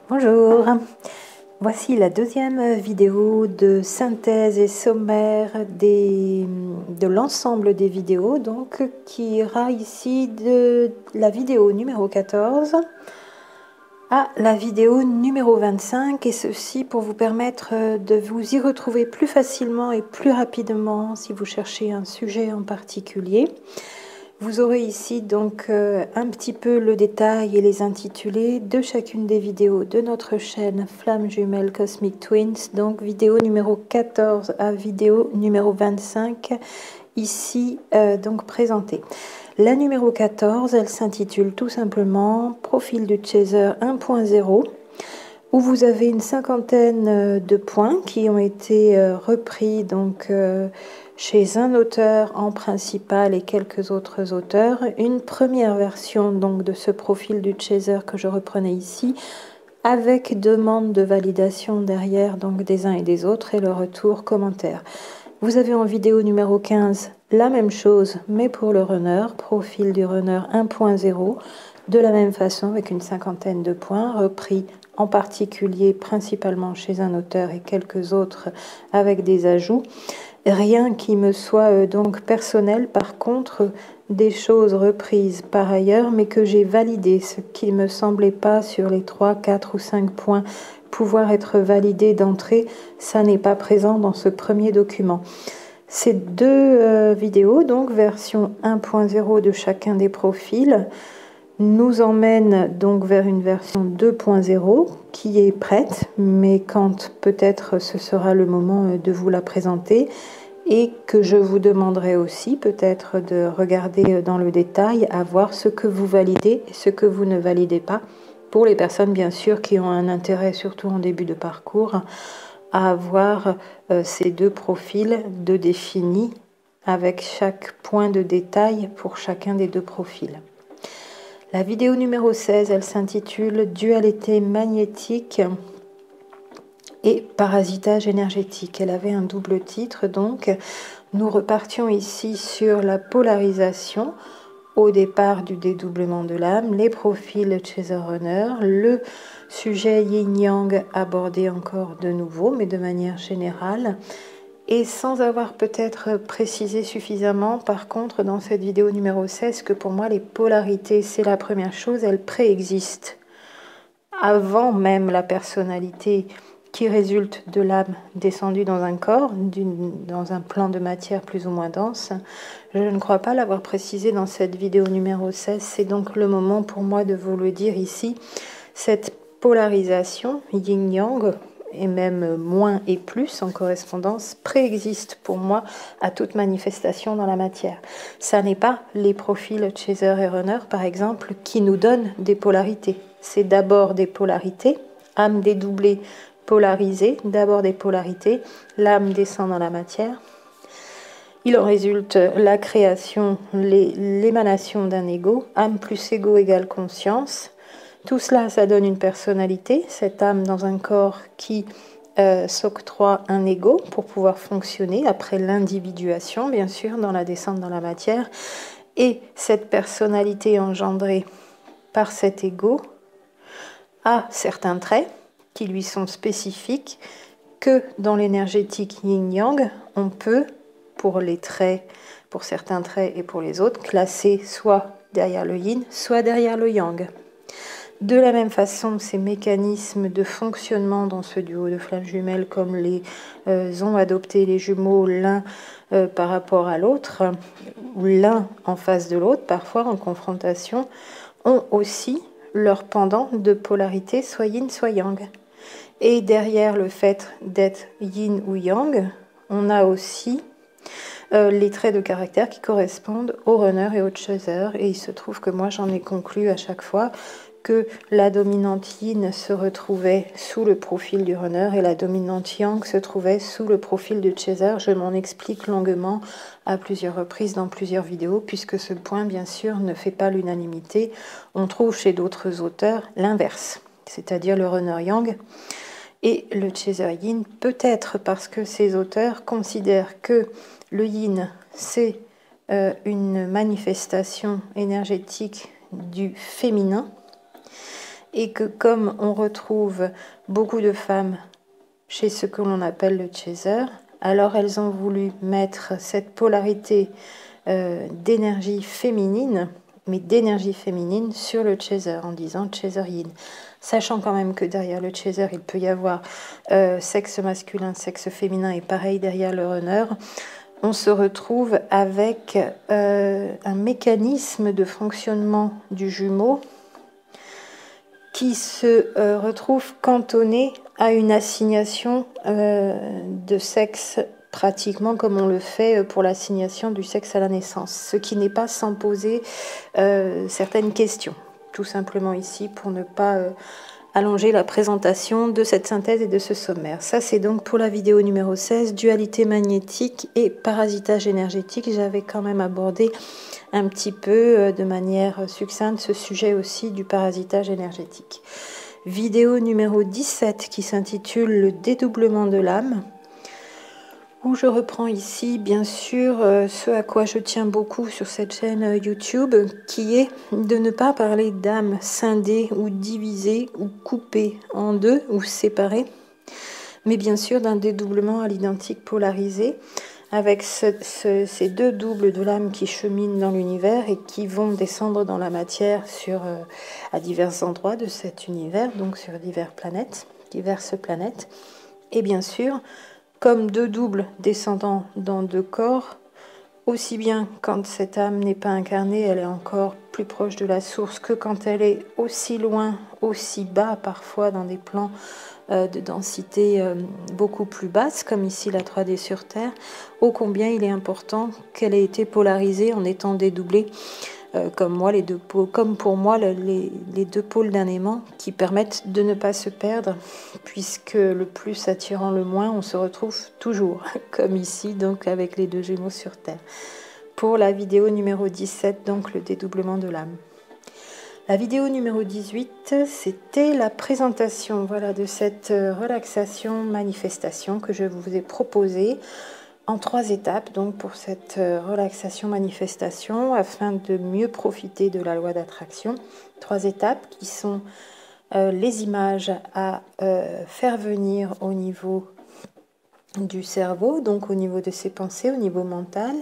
Bonjour, voici la deuxième vidéo de synthèse et sommaire de l'ensemble des vidéos, donc qui ira ici de la vidéo numéro 14 à la vidéo numéro 25, et ceci pour vous permettre de vous y retrouver plus facilement et plus rapidement si vous cherchez un sujet en particulier. Vous aurez ici donc un petit peu le détail et les intitulés de chacune des vidéos de notre chaîne Flammes Jumelles Cosmic Twins, donc vidéo numéro 14 à vidéo numéro 25 ici donc présentée. La numéro 14, elle s'intitule tout simplement Profil du Chaser 1.0, où vous avez une cinquantaine de points qui ont été repris donc chez un auteur en principal et quelques autres auteurs. Une première version donc de ce profil du Chaser que je reprenais ici, avec demande de validation derrière donc des uns et des autres et le retour commentaire. Vous avez en vidéo numéro 15 la même chose, mais pour le runner, profil du runner 1.0, de la même façon avec une cinquantaine de points repris en particulier principalement chez un auteur et quelques autres avec des ajouts. Rien qui me soit donc personnel, par contre des choses reprises par ailleurs mais que j'ai validées, ce qui ne me semblait pas sur les 3, 4 ou 5 points pouvoir être validé d'entrée, ça n'est pas présent dans ce premier document. Ces deux vidéos, donc version 1.0 de chacun des profils, nous emmènent donc vers une version 2.0 qui est prête, mais quand peut-être ce sera le moment de vous la présenter, et que je vous demanderai aussi peut-être de regarder dans le détail, à voir ce que vous validez et ce que vous ne validez pas, pour les personnes bien sûr qui ont un intérêt, surtout en début de parcours, à avoir ces deux profils de définis avec chaque point de détail pour chacun des deux profils. La vidéo numéro 16, elle s'intitule Dualité magnétique et parasitage énergétique. Elle avait un double titre, donc nous repartions ici sur la polarisation au départ du dédoublement de l'âme, les profils Chaser Runner, le sujet yin-yang abordé encore de nouveau, mais de manière générale, et sans avoir peut-être précisé suffisamment, par contre, dans cette vidéo numéro 16, que pour moi les polarités, c'est la première chose, elles préexistent avant même la personnalité qui résulte de l'âme descendue dans un corps, dans un plan de matière plus ou moins dense. Je ne crois pas l'avoir précisé dans cette vidéo numéro 16, c'est donc le moment pour moi de vous le dire ici. Cette polarisation yin-yang, et même moins et plus en correspondance, préexiste pour moi à toute manifestation dans la matière. Ça n'est pas les profils Chaser et Runner, par exemple, qui nous donnent des polarités. C'est d'abord des polarités, âme dédoublée, polarisée, d'abord des polarités, l'âme descend dans la matière. Il en résulte la création, l'émanation d'un ego, âme plus ego égale conscience. Tout cela, ça donne une personnalité, cette âme dans un corps qui s'octroie un ego pour pouvoir fonctionner après l'individuation, bien sûr, dans la descente dans la matière. Et cette personnalité engendrée par cet ego a certains traits qui lui sont spécifiques, que dans l'énergétique yin-yang, on peut, pour les traits, pour certains traits et pour les autres, classer soit derrière le yin, soit derrière le yang. De la même façon, ces mécanismes de fonctionnement dans ce duo de flammes jumelles, comme les ont adopté les jumeaux l'un par rapport à l'autre, ou l'un en face de l'autre, parfois en confrontation, ont aussi leur pendant de polarité, soit yin, soit yang. Et derrière le fait d'être yin ou yang, on a aussi les traits de caractère qui correspondent au runner et au chaser. Et il se trouve que moi, j'en ai conclu à chaque fois que la dominante yin se retrouvait sous le profil du runner et la dominante yang se trouvait sous le profil du chaser. Je m'en explique longuement à plusieurs reprises dans plusieurs vidéos, puisque ce point, bien sûr, ne fait pas l'unanimité. On trouve chez d'autres auteurs l'inverse, c'est-à-dire le runner yang et le chaser yin, peut-être parce que ces auteurs considèrent que le yin, c'est une manifestation énergétique du féminin, et que comme on retrouve beaucoup de femmes chez ce que l'on appelle le chaser, alors elles ont voulu mettre cette polarité d'énergie féminine, mais d'énergie féminine sur le chaser en disant chaser yin. Sachant quand même que derrière le chaser, il peut y avoir sexe masculin, sexe féminin, et pareil derrière le runner, on se retrouve avec un mécanisme de fonctionnement du jumeau qui se retrouve cantonné à une assignation de sexe pratiquement comme on le fait pour l'assignation du sexe à la naissance, ce qui n'est pas sans poser certaines questions, tout simplement ici pour ne pas allonger la présentation de cette synthèse et de ce sommaire. Ça c'est donc pour la vidéo numéro 16, dualité magnétique et parasitage énergétique. J'avais quand même abordé un petit peu de manière succincte ce sujet aussi du parasitage énergétique. Vidéo numéro 17 qui s'intitule le dédoublement de l'âme, où je reprends ici bien sûr ce à quoi je tiens beaucoup sur cette chaîne YouTube, qui est de ne pas parler d'âme scindée ou divisée ou coupée en deux ou séparée, mais bien sûr d'un dédoublement à l'identique polarisé, avec ces deux doubles de l'âme qui cheminent dans l'univers et qui vont descendre dans la matière à divers endroits de cet univers, donc sur diverses planètes. Et bien sûr, comme deux doubles descendant dans deux corps, aussi bien quand cette âme n'est pas incarnée, elle est encore plus proche de la source, que quand elle est aussi loin, aussi bas parfois dans des plans de densité beaucoup plus basse, comme ici la 3D sur Terre, ô combien il est important qu'elle ait été polarisée en étant dédoublée, comme pour moi les deux pôles d'un aimant, qui permettent de ne pas se perdre, puisque le plus attirant le moins, on se retrouve toujours, comme ici donc avec les deux Gémeaux sur Terre. Pour la vidéo numéro 17, donc le dédoublement de l'âme. La vidéo numéro 18, c'était la présentation de cette relaxation manifestation que je vous ai proposée en 3 étapes, donc pour cette relaxation manifestation, afin de mieux profiter de la loi d'attraction. 3 étapes qui sont les images à faire venir au niveau du cerveau, donc au niveau de ses pensées, au niveau mental.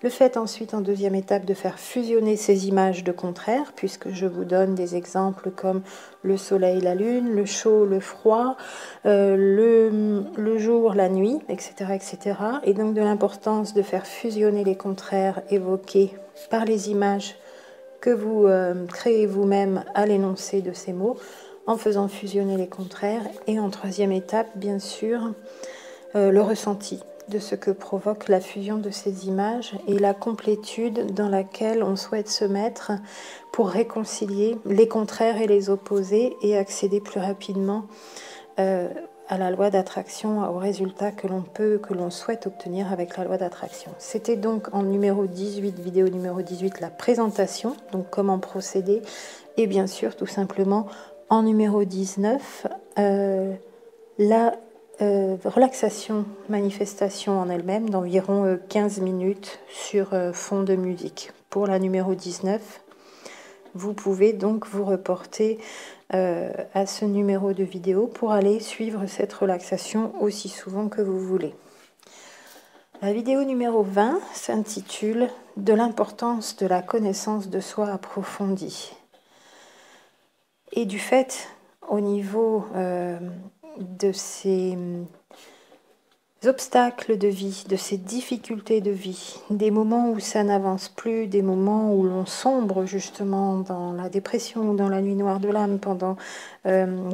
Le fait ensuite, en 2e étape, de faire fusionner ces images de contraires, puisque je vous donne des exemples comme le soleil, la lune, le chaud, le froid, le jour, la nuit, etc., etc. Et donc de l'importance de faire fusionner les contraires évoqués par les images que vous créez vous-même à l'énoncé de ces mots, en faisant fusionner les contraires. Et en 3e étape, bien sûr, le ressenti de ce que provoque la fusion de ces images et la complétude dans laquelle on souhaite se mettre pour réconcilier les contraires et les opposés et accéder plus rapidement à la loi d'attraction, au résultat que l'on souhaite obtenir avec la loi d'attraction. C'était donc en numéro 18, vidéo numéro 18, la présentation, donc comment procéder, et bien sûr tout simplement en numéro 19, la relaxation manifestation en elle-même d'environ 15 minutes sur fond de musique. Pour la numéro 19, vous pouvez donc vous reporter à ce numéro de vidéo pour aller suivre cette relaxation aussi souvent que vous voulez. La vidéo numéro 20 s'intitule « De l'importance de la connaissance de soi approfondie ». Et du fait, au niveau de ces obstacles de vie, de ces difficultés de vie, des moments où ça n'avance plus, des moments où l'on sombre justement dans la dépression ou dans la nuit noire de l'âme pendant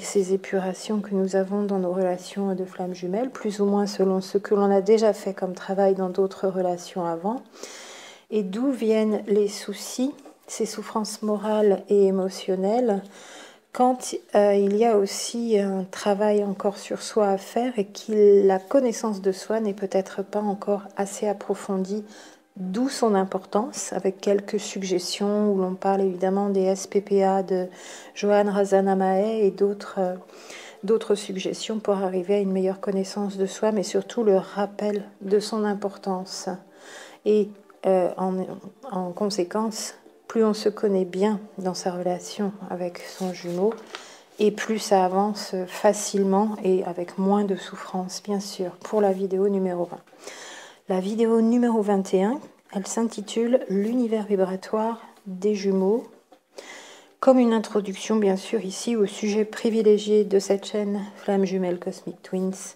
ces épurations que nous avons dans nos relations de flammes jumelles, plus ou moins selon ce que l'on a déjà fait comme travail dans d'autres relations avant, et d'où viennent les soucis, ces souffrances morales et émotionnelles, quand il y a aussi un travail encore sur soi à faire et que la connaissance de soi n'est peut-être pas encore assez approfondie, d'où son importance, avec quelques suggestions où l'on parle évidemment des SPPA de Johann Razanamae et d'autres suggestions pour arriver à une meilleure connaissance de soi, mais surtout le rappel de son importance. Et en conséquence, plus on se connaît bien dans sa relation avec son jumeau, et plus ça avance facilement et avec moins de souffrance, bien sûr, pour la vidéo numéro 20. La vidéo numéro 21, elle s'intitule « L'univers vibratoire des jumeaux », comme une introduction, bien sûr, ici au sujet privilégié de cette chaîne, Flammes Jumelles Cosmic Twins,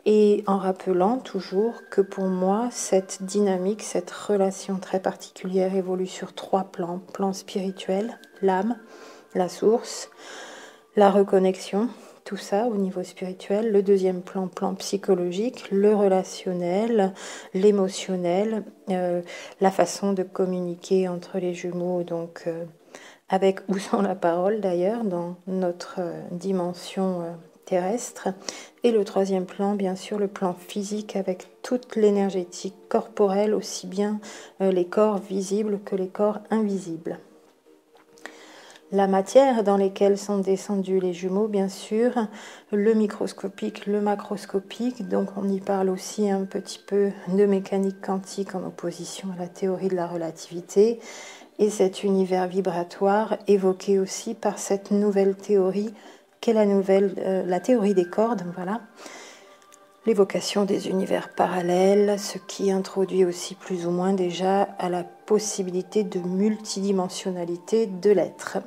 et en rappelant toujours que pour moi, cette dynamique, cette relation très particulière évolue sur 3 plans. Plan spirituel, l'âme, la source, la reconnexion, tout ça au niveau spirituel. Le deuxième plan, plan psychologique, le relationnel, l'émotionnel, la façon de communiquer entre les jumeaux, donc avec ou sans la parole d'ailleurs, dans notre dimension terrestre. Et le troisième plan, bien sûr, le plan physique avec toute l'énergétique corporelle, aussi bien les corps visibles que les corps invisibles. La matière dans laquelle sont descendus les jumeaux, bien sûr, le microscopique, le macroscopique, donc on y parle aussi un petit peu de mécanique quantique en opposition à la théorie de la relativité, et cet univers vibratoire évoqué aussi par cette nouvelle théorie qu'est la théorie des cordes, voilà. L'évocation des univers parallèles, ce qui introduit aussi plus ou moins déjà à la possibilité de multidimensionnalité de l'être.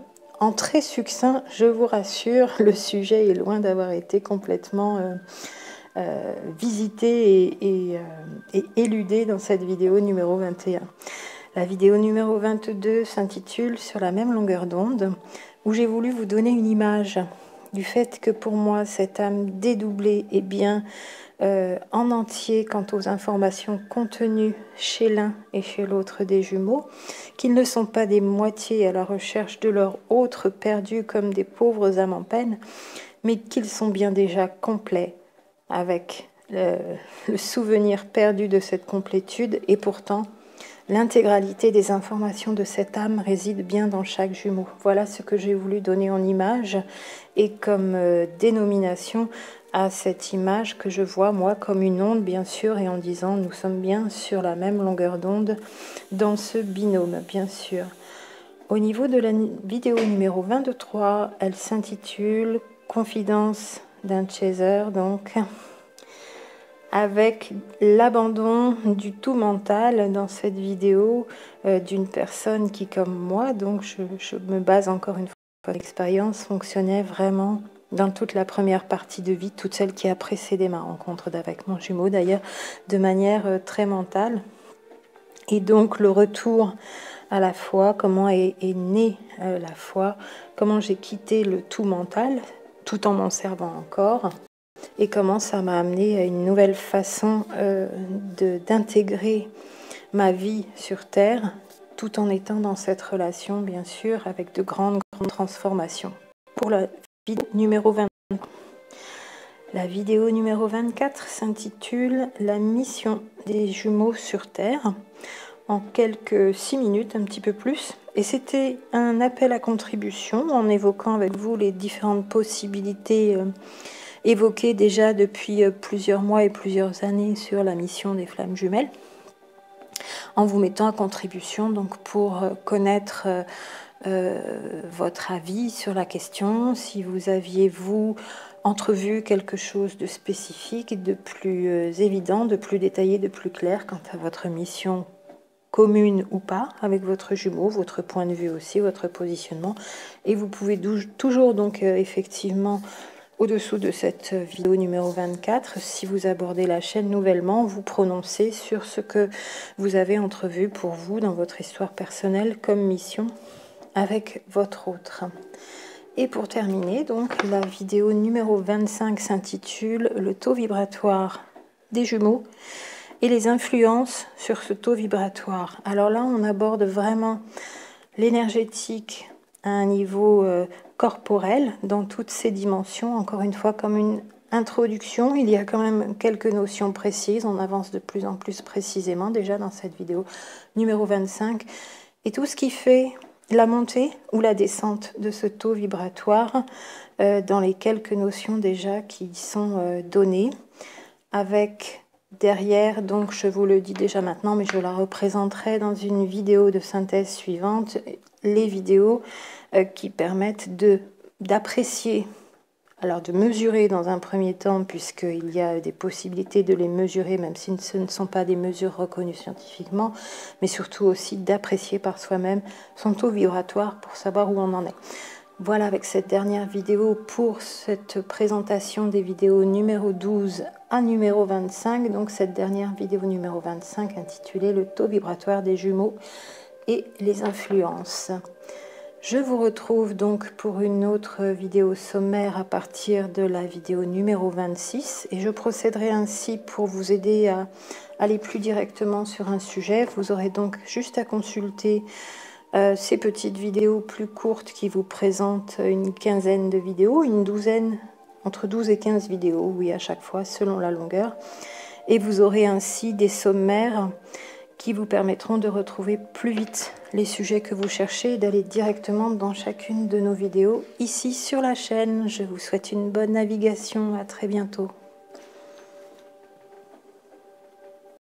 En très succinct, je vous rassure, le sujet est loin d'avoir été complètement visité et éludé dans cette vidéo numéro 21. La vidéo numéro 22 s'intitule « Sur la même longueur d'onde » où j'ai voulu vous donner une image du fait que pour moi, cette âme dédoublée est bien en entier quant aux informations contenues chez l'un et chez l'autre des jumeaux, qu'ils ne sont pas des moitiés à la recherche de leur autre perdu comme des pauvres âmes en peine, mais qu'ils sont bien déjà complets avec le souvenir perdu de cette complétude, et pourtant l'intégralité des informations de cette âme réside bien dans chaque jumeau. Voilà ce que j'ai voulu donner en image et comme dénomination à cette image que je vois moi comme une onde, bien sûr, et en disant nous sommes bien sur la même longueur d'onde dans ce binôme, bien sûr. Au niveau de la vidéo numéro 23, elle s'intitule Confidence d'un chaser, donc avec l'abandon du tout mental dans cette vidéo d'une personne qui, comme moi, donc je me base encore une fois sur l'expérience, fonctionnait vraiment dans toute la première partie de vie, toute celle qui a précédé ma rencontre avec mon jumeau d'ailleurs, de manière très mentale. Et donc le retour à la foi, comment est née la foi, comment j'ai quitté le tout mental, tout en m'en servant encore, et comment ça m'a amené à une nouvelle façon d'intégrer ma vie sur Terre, tout en étant dans cette relation, bien sûr, avec de grandes transformations. Pour la vidéo numéro 20. La vidéo numéro 24 s'intitule « La mission des jumeaux sur Terre » en quelques 6 minutes, un petit peu plus. Et c'était un appel à contribution en évoquant avec vous les différentes possibilités évoquées déjà depuis plusieurs mois et plusieurs années sur la mission des Flammes Jumelles, en vous mettant à contribution donc pour connaître votre avis sur la question, si vous aviez, vous, entrevu quelque chose de spécifique, de plus évident, de plus détaillé, de plus clair quant à votre mission commune ou pas avec votre jumeau, votre point de vue aussi, votre positionnement. Et vous pouvez toujours donc effectivement, au-dessous de cette vidéo numéro 24, si vous abordez la chaîne nouvellement, vous prononcer sur ce que vous avez entrevu pour vous dans votre histoire personnelle comme mission avec votre autre. Et pour terminer, donc, la vidéo numéro 25 s'intitule « Le taux vibratoire des jumeaux et les influences sur ce taux vibratoire ». Alors là, on aborde vraiment l'énergétique à un niveau corporel, dans toutes ses dimensions, encore une fois, comme une introduction. Il y a quand même quelques notions précises, on avance de plus en plus précisément déjà dans cette vidéo numéro 25. Et tout ce qui fait la montée ou la descente de ce taux vibratoire dans les quelques notions déjà qui sont données, avec derrière, donc je vous le dis déjà maintenant, mais je la représenterai dans une vidéo de synthèse suivante, les vidéos qui permettent de d'apprécier, alors de mesurer dans un premier temps, puisqu'il y a des possibilités de les mesurer, même si ce ne sont pas des mesures reconnues scientifiquement, mais surtout aussi d'apprécier par soi-même son taux vibratoire pour savoir où on en est. Voilà, avec cette dernière vidéo pour cette présentation des vidéos numéro 12 à numéro 25, donc cette dernière vidéo numéro 25 intitulée le taux vibratoire des jumeaux et les influences. Je vous retrouve donc pour une autre vidéo sommaire à partir de la vidéo numéro 26 et je procéderai ainsi pour vous aider à aller plus directement sur un sujet. Vous aurez donc juste à consulter ces petites vidéos plus courtes qui vous présentent une quinzaine de vidéos, une douzaine, entre 12 et 15 vidéos, oui, à chaque fois, selon la longueur. Et vous aurez ainsi des sommaires qui vous permettront de retrouver plus vite les sujets que vous cherchez et d'aller directement dans chacune de nos vidéos ici sur la chaîne. Je vous souhaite une bonne navigation, à très bientôt.